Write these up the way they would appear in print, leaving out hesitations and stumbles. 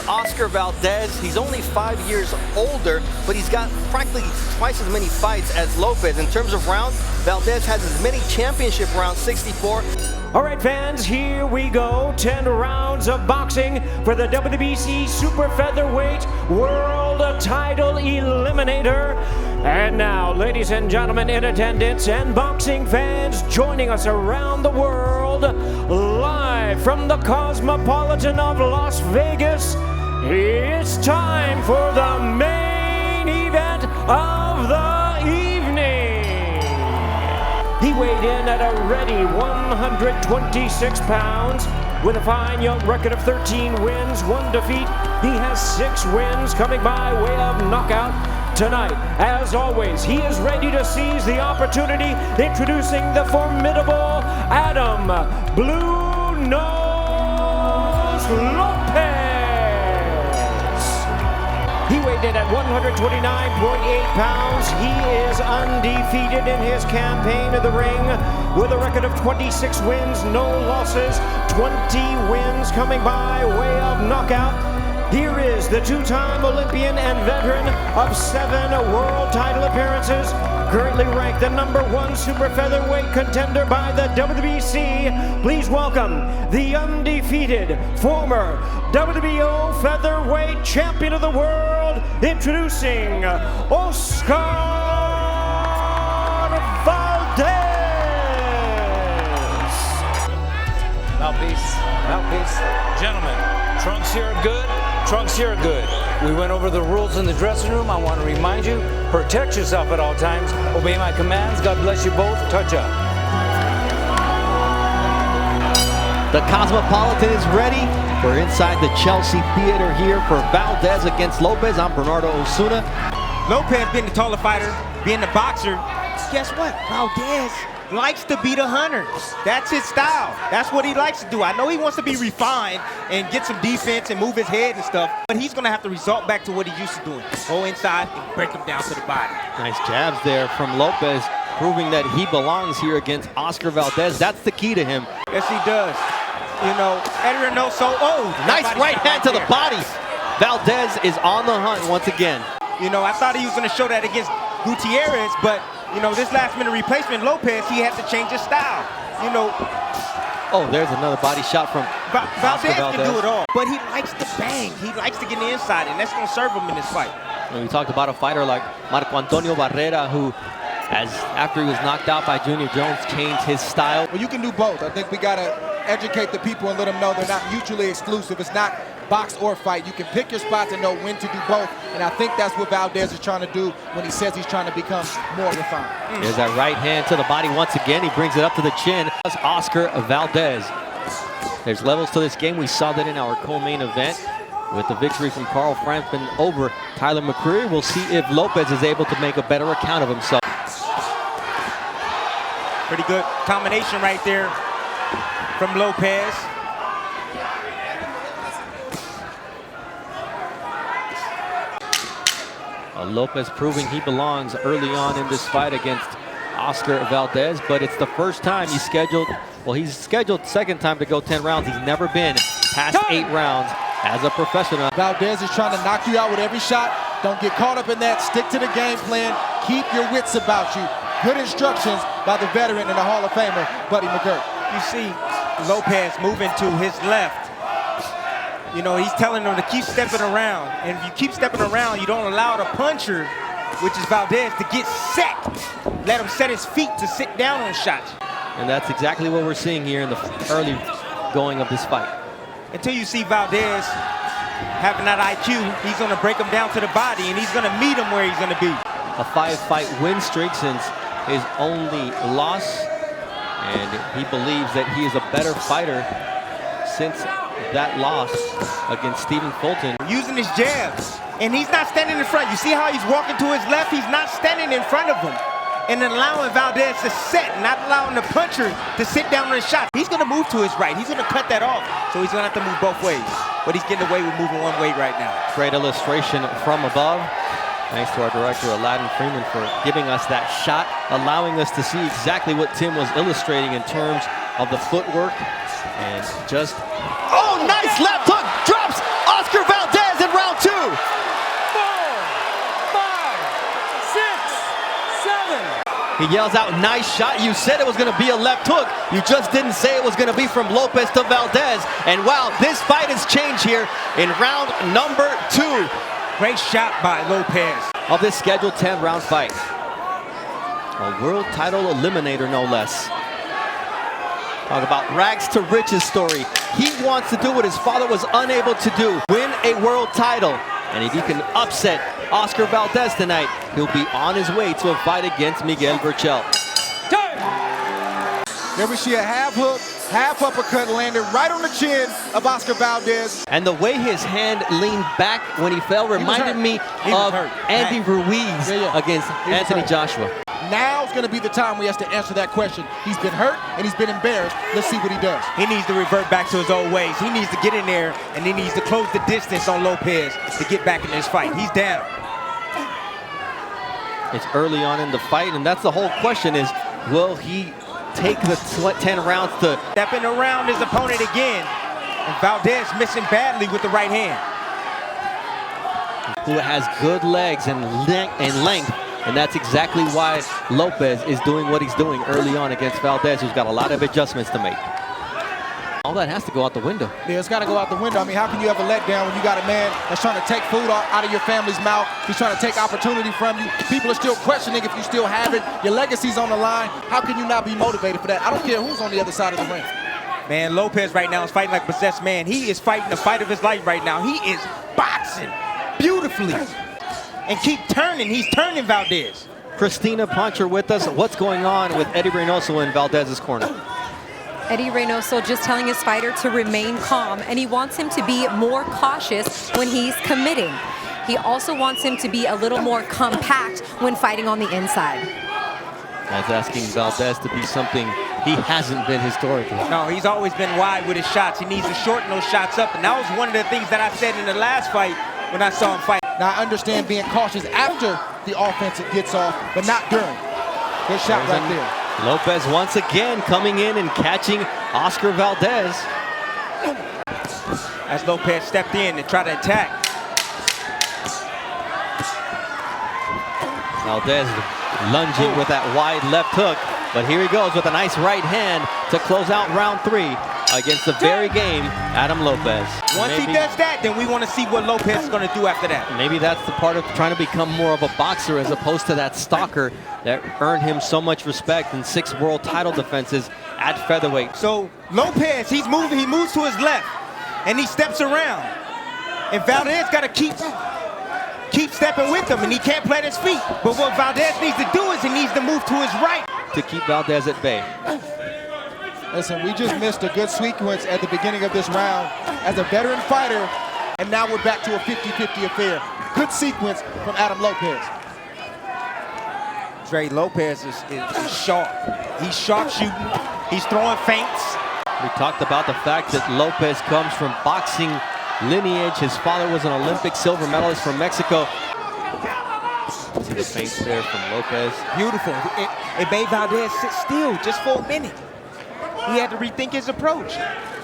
Oscar Valdez. He's only 5 years older, but he's got practically twice as many fights as Lopez. In terms of rounds, Valdez has as many championship rounds, 64. All right, fans, here we go. 10 rounds of boxing for the WBC Super Featherweight World Title Eliminator. And now, ladies and gentlemen in attendance and boxing fans joining us around the world, live from the Cosmopolitan of Las Vegas, it's time for the main event of the evening. He weighed in at a ready 126 pounds with a fine young record of 13 wins, 1 defeat. He has 6 wins coming by way of knockout. Tonight, as always, he is ready to seize the opportunity, introducing the formidable Adam Blue Nose Lopez. He weighed in at 129.8 pounds. He is undefeated in his campaign in the ring with a record of 26 wins, no losses, 20 wins coming by way of knockout. Here is the 2-time Olympian and veteran of 7 world title appearances, currently ranked the #1 super featherweight contender by the WBC. Please welcome the undefeated former WBO featherweight champion of the world, introducing Oscar Valdez. Mouthpiece. Gentlemen, trunks here are good. Trunks here are good. We went over the rules in the dressing room. I want to remind you, protect yourself at all times. Obey my commands. God bless you both. Touch up. The Cosmopolitan is ready. We're inside the Chelsea Theater here for Valdez against Lopez. I'm Bernardo Osuna. Lopez being the taller fighter, being the boxer. Guess what? Valdez likes to be the hunter. That's his style. That's what he likes to do. I know he wants to be refined and get some defense and move his head and stuff, but he's going to have to resort back to what he used to doing. Go inside and break him down to the body. Nice jabs there from Lopez, proving that he belongs here against Oscar Valdez. That's the key to him. Yes, he does. You know, Edgar knows so. Oh, nice right hand to the body. Valdez is on the hunt once again. You know, I thought he was going to show that against Gutierrez, but you know, this last-minute replacement, Lopez, he had to change his style. You know. Oh, there's another body shot from Valdez can do it all, but he likes to bang. He likes to get the inside, and that's going to serve him in this fight. And we talked about a fighter like Marco Antonio Barrera, who, after he was knocked out by Junior Jones, changed his style. Well, you can do both. I think we got to educate the people and let them know they're not mutually exclusive. It's not box or fight. You can pick your spots and know when to do both, and I think that's what Valdez is trying to do when he says he's trying to become more refined. There's that right hand to the body once again. He brings it up to the chin. That's Oscar Valdez. There's levels to this game. We saw that in our co-main event with the victory from Carl Frampton over Tyler McCreary. We'll see if Lopez is able to make a better account of himself. Pretty good combination right there from Lopez. Lopez proving he belongs early on in this fight against Oscar Valdez, but it's the first time he's scheduled, well, he's scheduled second time to go 10 rounds. He's never been past 8 rounds as a professional. Valdez is trying to knock you out with every shot. Don't get caught up in that. Stick to the game plan. Keep your wits about you. Good instructions by the veteran and the Hall of Famer, Buddy McGirt. You see Lopez moving to his left. You know, he's telling him to keep stepping around. And if you keep stepping around, you don't allow the puncher, which is Valdez, to get set. Let him set his feet to sit down on shots. And that's exactly what we're seeing here in the early going of this fight. Until you see Valdez having that IQ, he's going to break him down to the body, and he's going to meet him where he's going to be. A 5-fight win streak since his only loss. And he believes that he is a better fighter since that loss against Stephen Fulton. Using his jabs, and he's not standing in front. You see how he's walking to his left? He's not standing in front of him. And then allowing Valdez to set, not allowing the puncher to sit down on the shot. He's going to move to his right. He's going to cut that off. So he's going to have to move both ways. But he's getting away with moving one way right now. Great illustration from above. Thanks to our director, Aladdin Freeman, for giving us that shot, allowing us to see exactly what Tim was illustrating in terms of the footwork. And just... Oh, nice left hook! Drops Oscar Valdez! He yells out, nice shot. You said it was going to be a left hook. You just didn't say it was going to be from Lopez to Valdez. And wow, this fight has changed here in round number 2. Great shot by Lopez. Of this scheduled 10-round fight. A world title eliminator, no less. Talk about rags to riches story. He wants to do what his father was unable to do, win a world title. And if he can upset Oscar Valdez tonight, he'll be on his way to a fight against Miguel Berchelt. There we see a half hook, half uppercut landed right on the chin of Oscar Valdez. And the way his hand leaned back when he fell reminded me of Andy Ruiz against Anthony Joshua. Now's going to be the time where he has to answer that question. He's been hurt and he's been embarrassed. Let's see what he does. He needs to revert back to his old ways. He needs to get in there and he needs to close the distance on Lopez to get back in this fight. He's down. It's early on in the fight, and that's the whole question is, will he take the 10 rounds to stepping around his opponent again? And Valdez missing badly with the right hand. Who has good legs and length. And that's exactly why Lopez is doing what he's doing early on against Valdez, who's got a lot of adjustments to make. All that has to go out the window. Yeah, it's got to go out the window. I mean, how can you ever let down when you got a man that's trying to take food out of your family's mouth? He's trying to take opportunity from you. People are still questioning if you still have it. Your legacy's on the line. How can you not be motivated for that? I don't care who's on the other side of the ring. Man, Lopez right now is fighting like a possessed man. He is fighting the fight of his life right now. He is boxing beautifully. And keep turning. He's turning Valdez. Christina Poncher with us. What's going on with Eddie Reynoso in Valdez's corner? Eddie Reynoso just telling his fighter to remain calm, and he wants him to be more cautious when he's committing. He also wants him to be a little more compact when fighting on the inside. That's asking Valdez to be something he hasn't been historically. No, he's always been wide with his shots. He needs to shorten those shots up, and that was one of the things that I said in the last fight when I saw him fight. Now, I understand being cautious after the offense gets off, but not during. Good shot right there. Lopez once again coming in and catching Oscar Valdez. As Lopez stepped in and tried to attack. Valdez lunging with that wide left hook, but here he goes with a nice right hand to close out round 3 against the very game, Adam Lopez. Once he does that, then we want to see what Lopez is going to do after that. Maybe that's the part of trying to become more of a boxer as opposed to that stalker that earned him so much respect in 6 world title defenses at featherweight. So Lopez, he's moving, he moves to his left, and he steps around. And Valdez got to keep stepping with him, and he can't plant his feet. But what Valdez needs to do is he needs to move to his right. To keep Valdez at bay. Listen, we just missed a good sequence at the beginning of this round as a veteran fighter, and now we're back to a 50-50 affair. Good sequence from Adam Lopez. Trey Lopez is sharp. He's sharp shooting. He's throwing feints. We talked about the fact that Lopez comes from boxing lineage. His father was an Olympic silver medalist from Mexico. See the feints there from Lopez. Beautiful. It made Valdez sit still just for a minute. He had to rethink his approach.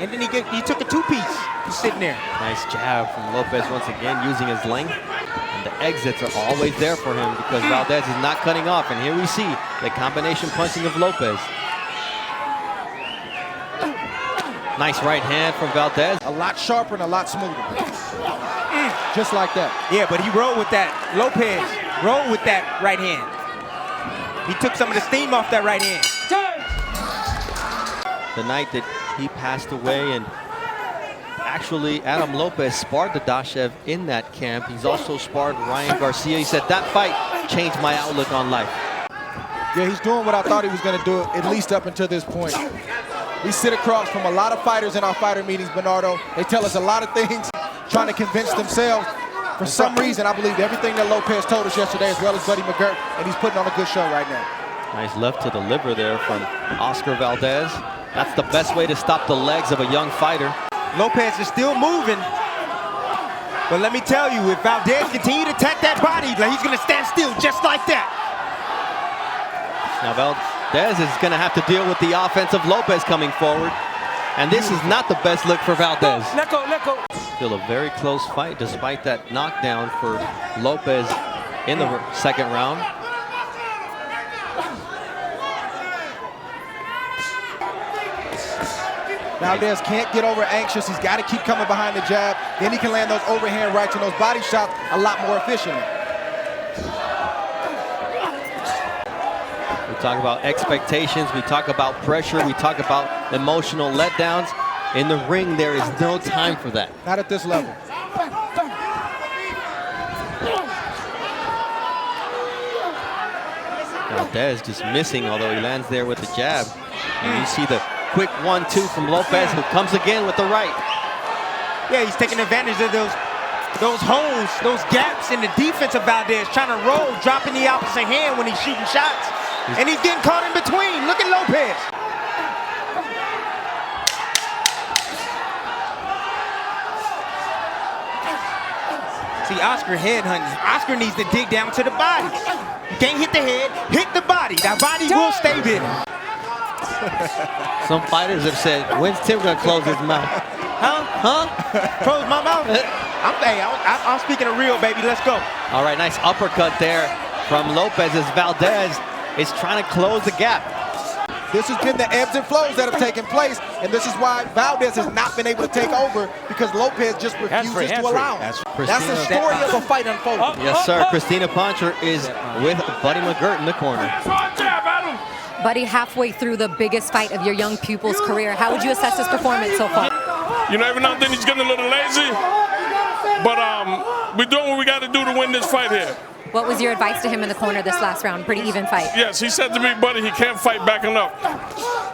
And then he took a 2-piece. He's sitting there. Nice jab from Lopez once again, using his length. And the exits are always there for him because Valdez is not cutting off. And here we see the combination punching of Lopez. Nice right hand from Valdez. A lot sharper and a lot smoother. Just like that. Yeah, but he rolled with that. Lopez rolled with that right hand. He took some of the steam off that right hand. The night that he passed away, and actually Adam Lopez sparred the Dashev in that camp. He's also sparred Ryan Garcia. He said that fight changed my outlook on life. Yeah, he's doing what I thought he was going to do, at least up until this point. We sit across from a lot of fighters in our fighter meetings, Bernardo. They tell us a lot of things, trying to convince themselves. For some reason, I believe everything that Lopez told us yesterday, as well as Buddy McGirt, and he's putting on a good show right now. Nice left to the liver there from Oscar Valdez. That's the best way to stop the legs of a young fighter. Lopez is still moving. But let me tell you, if Valdez continue to attack that body, he's going to stand still just like that. Now Valdez is going to have to deal with the offense of Lopez coming forward. And this is not the best look for Valdez. Let go, let go. Still a very close fight despite that knockdown for Lopez in the second round. Valdez can't get over anxious. He's got to keep coming behind the jab. Then he can land those overhand rights and those body shots a lot more efficiently. We talk about expectations, we talk about pressure, we talk about emotional letdowns. In the ring, there is no time for that. Not at this level. Valdez just missing, although he lands there with the jab. And you see the quick 1-2 from Lopez, who comes again with the right. Yeah, he's taking advantage of those holes, those gaps in the defense of Valdez, trying to roll, dropping the opposite hand when he's shooting shots. And he's getting caught in between. Look at Lopez. See, Oscar headhunting. Oscar needs to dig down to the body. You can't hit the head, hit the body. That body will stay big. Some fighters have said, when's Tim gonna close his mouth? Huh? Close my mouth? I'm speaking of real, baby. Let's go. All right, nice uppercut there from Lopez as Valdez is trying to close the gap. This has been the ebbs and flows that have taken place, and this is why Valdez has not been able to take over, because Lopez just refuses to allow him. That's the story of a fight unfolding. Yes, sir. Christina Poncher is with Buddy McGirt in the corner. Buddy, halfway through the biggest fight of your young pupil's career, how would you assess his performance so far? You know, every now and then he's getting a little lazy, but we're doing what we got to do to win this fight here. What was your advice to him in the corner this last round? Pretty even fight. Yes, he said to me, buddy, he can't fight backing up.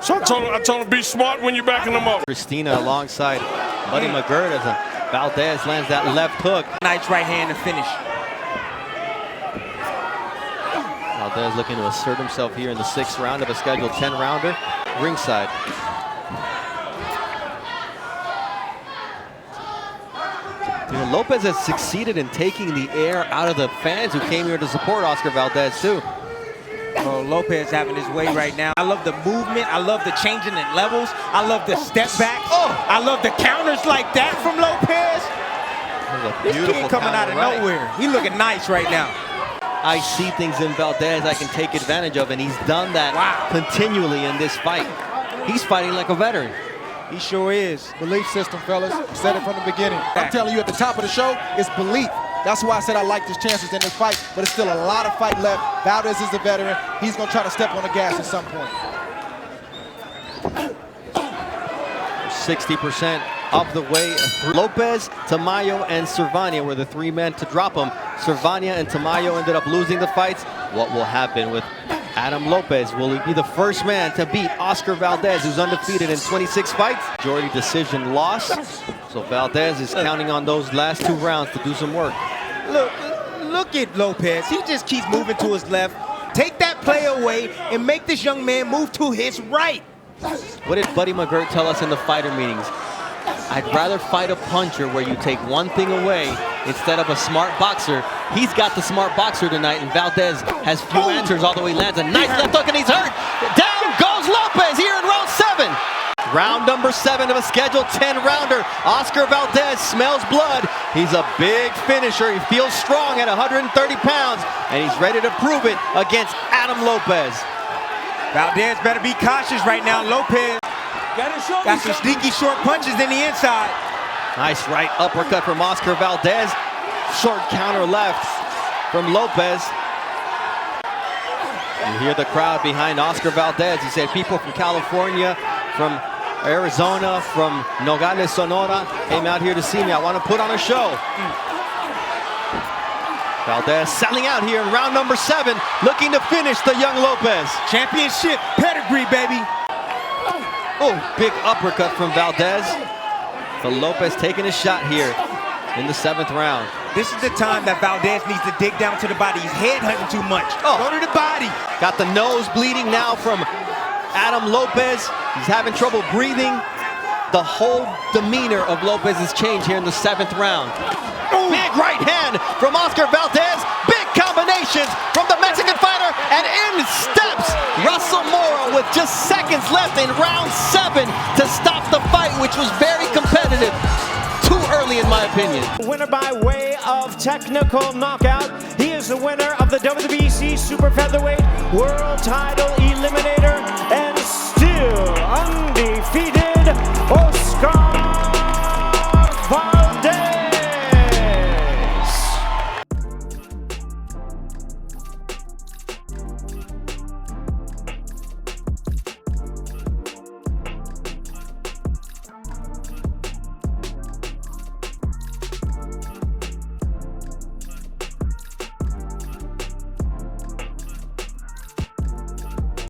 So I told him, be smart when you're backing him up. Christina alongside Buddy McGirt as Valdez lands that left hook. Nice right hand to finish. Valdez looking to assert himself here in the 6th round of a scheduled 10-rounder. Ringside. You know, Lopez has succeeded in taking the air out of the fans who came here to support Oscar Valdez too. Oh, Lopez having his way right now. I love the movement. I love the changing in levels. I love the step backs. Oh, I love the counters like that from Lopez. This kid coming out of nowhere. He looking nice right now. I see things in Valdez I can take advantage of, and he's done that continually in this fight. He's fighting like a veteran. He sure is. Belief system, fellas. I said it from the beginning. I'm telling you at the top of the show, it's belief. That's why I said I like his chances in this fight, but it's still a lot of fight left. Valdez is a veteran. He's going to try to step on the gas at some point. 60% of the way through. Lopez, Tamayo, and Cervania were the 3 men to drop him. Cervania and Tamayo ended up losing the fights. What will happen with Adam Lopez? Will he be the first man to beat Oscar Valdez, who's undefeated in 26 fights? Majority decision loss. So Valdez is counting on those last 2 rounds to do some work. Look at Lopez. He just keeps moving to his left. Take that play away and make this young man move to his right. What did Buddy McGirt tell us in the fighter meetings? I'd rather fight a puncher where you take one thing away instead of a smart boxer. He's got the smart boxer tonight, and Valdez has few answers, although he lands a nice left hook and he's hurt. Down goes Lopez here in round 7. Round number 7 of a scheduled 10-rounder. Oscar Valdez smells blood. He's a big finisher. He feels strong at 130 pounds, and he's ready to prove it against Adam Lopez. Valdez better be cautious right now. Lopez got some sneaky short punches in the inside. Nice right uppercut from Oscar Valdez. Short counter left from Lopez. You hear the crowd behind Oscar Valdez. He said people from California, from Arizona, from Nogales, Sonora, came out here to see me. I want to put on a show. Valdez selling out here in round number 7, looking to finish the young Lopez. Championship pedigree, baby. Oh, big uppercut from Valdez. So Lopez taking a shot here in the 7th round. This is the time that Valdez needs to dig down to the body. He's headhunting too much. Go to the body. Got the nose bleeding now from Adam Lopez. He's having trouble breathing. The whole demeanor of Lopez has changed here in the 7th round. Big right hand from Oscar Valdez. Big combinations from the Mexican fighter. And in steps Russell Mora with just seconds left in round 7 to stop the fight, which was very competitive. Too early in my opinion. Winner by way of technical knockout. He is the winner of the WBC Super Featherweight World Title Eliminator and still undefeated.